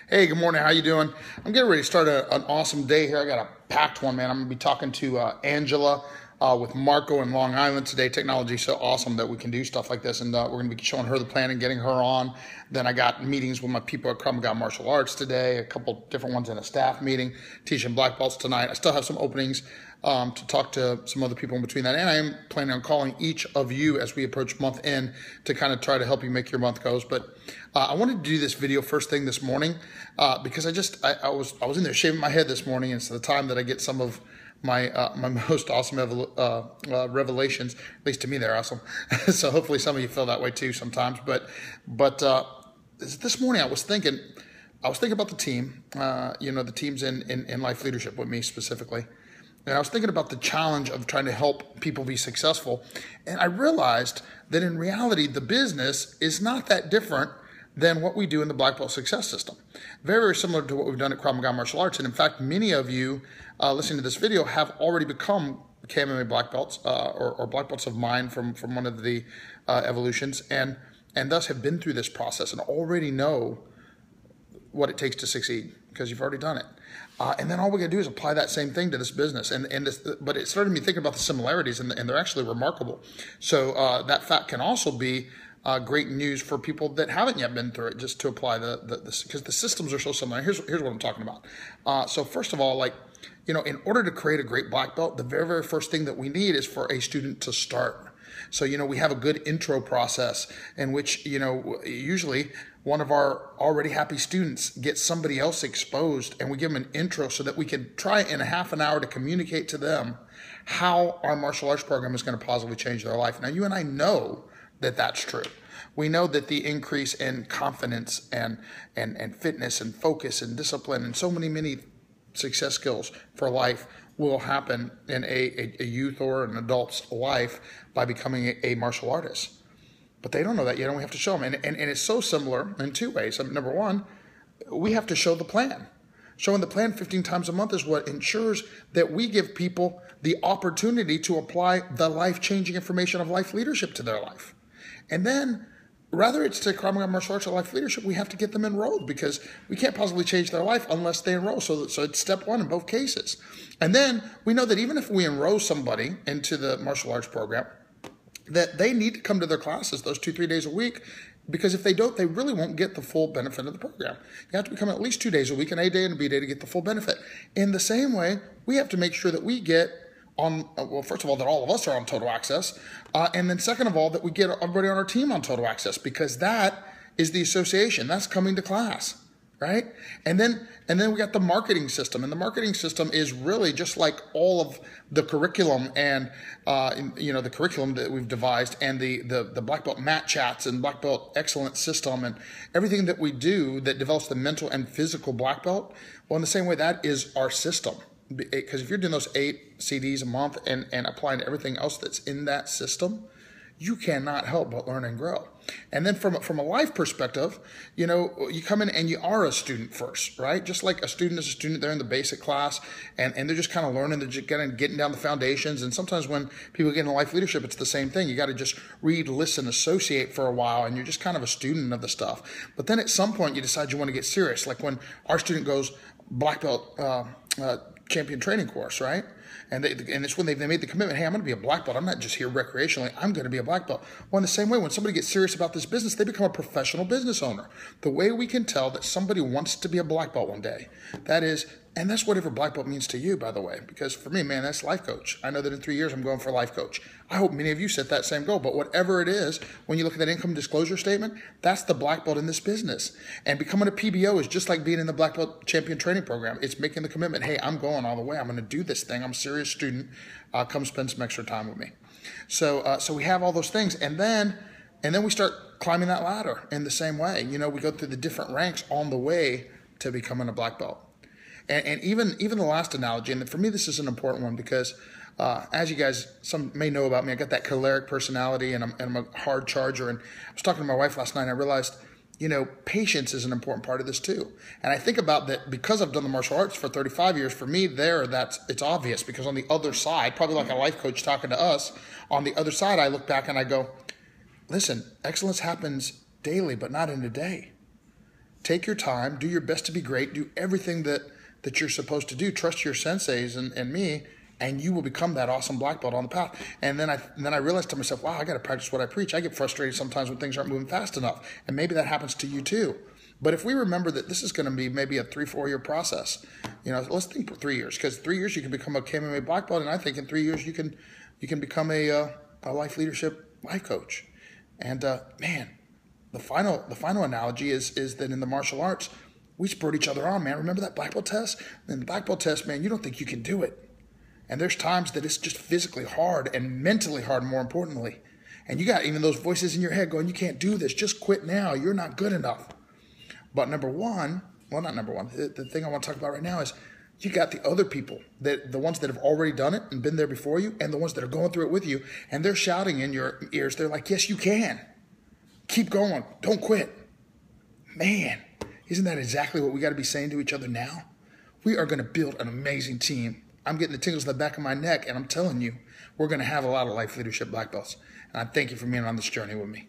Hey, good morning. How you doing? I'm getting ready to start an awesome day here. I got a packed one, man. I'm going to be talking to Angela with Marco in Long Island today. Technology is so awesome that we can do stuff like this, and we're going to be showing her the plan and getting her on. Then I got meetings with my people at Krav Maga Martial Arts today, a couple different ones in a staff meeting, teaching black belts tonight. I still have some openings to talk to some other people in between that. And I am planning on calling each of you as we approach month end to kind of try to help you make your month goes. But I wanted to do this video first thing this morning because I was in there shaving my head this morning, and it's the time that I get some of my most awesome revelations. At least to me, they're awesome. So hopefully some of you feel that way too sometimes. But this morning I was thinking about the team. The teams in life leadership with me specifically. And I was thinking about the challenge of trying to help people be successful. And I realized that in reality, the business is not that different than what we do in the Black Belt Success System. Very, very similar to what we've done at Krav Maga Martial Arts. And in fact, many of you listening to this video have already become KMMA Black Belts or Black Belts of mine from one of the evolutions and thus have been through this process and already know what it takes to succeed because you've already done it. And then all we got to do is apply that same thing to this business. But it started me thinking about the similarities, and they're actually remarkable. So that fact can also be great news for people that haven't yet been through it, just to apply because the systems are so similar. Here's what I'm talking about. So first of all, in order to create a great black belt, the very, very first thing that we need is for a student to start. So, we have a good intro process in which, usually one of our already happy students gets somebody else exposed, and we give them an intro so that we can try in a half an hour to communicate to them how our martial arts program is going to positively change their life. Now, you and I know that that's true. We know that the increase in confidence and fitness and focus and discipline and so many success skills for life will happen in a youth or an adult's life by becoming a martial artist. But they don't know that yet, and we have to show them. And it's so similar in two ways. Number one, we have to show the plan. Showing the plan 15 times a month is what ensures that we give people the opportunity to apply the life-changing information of life leadership to their life. And then, whether it's to Krav Maga Martial Arts or life leadership, we have to get them enrolled because we can't possibly change their life unless they enroll. So it's step one in both cases. And then we know that even if we enroll somebody into the martial arts program, that they need to come to their classes those 2-3 days a week, because if they don't, they really won't get the full benefit of the program. You have to come at least 2 days a week, an A day and a B day, to get the full benefit. In the same way, we have to make sure that we get on, first of all, that all of us are on total access, and then second of all, that we get everybody on our team on total access, because that is the association. That's coming to class. Right? And then we got the marketing system. And the marketing system is really just like all of the curriculum and, the curriculum that we've devised and the Black Belt mat chats and Black Belt excellence system and everything that we do that develops the mental and physical Black Belt. Well, in the same way, that is our system. Because if you're doing those 8 CDs a month and applying to everything else that's in that system, you cannot help but learn and grow. And then from a life perspective, you come in and you are a student first, right? Just like a student is a student, they're in the basic class and they're just kind of learning, they're just getting down the foundations. And sometimes when people get into life leadership, it's the same thing. You got to just read, listen, associate for a while, and you're just kind of a student of the stuff. But then at some point you decide you want to get serious. Like when our student goes Black Belt champion training course, right? And it's when they made the commitment, hey, I'm going to be a black belt. I'm not just here recreationally. I'm going to be a black belt. Well, in the same way, when somebody gets serious about this business, they become a professional business owner. The way we can tell that somebody wants to be a black belt one day, and that's whatever black belt means to you, by the way, because for me, man, that's life coach. I know that in 3 years, I'm going for a life coach. I hope many of you set that same goal, but whatever it is, when you look at that income disclosure statement, that's the black belt in this business. And becoming a PBO is just like being in the Black Belt Champion Training Program. It's making the commitment, hey, I'm going all the way. I'm going to do this thing. I'm a serious student. Come spend some extra time with me. So we have all those things, and then we start climbing that ladder in the same way. We go through the different ranks on the way to becoming a black belt. And even the last analogy, and for me this is an important one because as you guys, some may know about me, I got that choleric personality and I'm a hard charger. And I was talking to my wife last night and I realized, patience is an important part of this too. And I think about that because I've done the martial arts for 35 years, for me it's obvious because on the other side, probably like a life coach talking to us, on the other side I look back and I go, listen, excellence happens daily, but not in a day. Take your time, do your best to be great, do everything that you're supposed to do. Trust your senseis and me, and you will become that awesome black belt on the path. And then I realized to myself, wow, I got to practice what I preach. I get frustrated sometimes when things aren't moving fast enough, and maybe that happens to you too. But if we remember that this is going to be maybe a 3-4 year process, let's think for 3 years, because 3 years you can become a KMMA black belt, and I think in 3 years you can become a life leadership life coach. And man, the final analogy is that in the martial arts, we spurred each other on, man. Remember that black belt test? In the black belt test, man, you don't think you can do it. And there's times that it's just physically hard and mentally hard, more importantly. And you got even those voices in your head going, you can't do this. Just quit now. You're not good enough. But not number one, the thing I want to talk about right now is you got the other people, the ones that have already done it and been there before you, and the ones that are going through it with you, and they're shouting in your ears. They're like, yes, you can. Keep going. Don't quit. Man, isn't that exactly what we got to be saying to each other now? We are going to build an amazing team. I'm getting the tingles in the back of my neck, and I'm telling you, we're going to have a lot of life leadership black belts. And I thank you for being on this journey with me.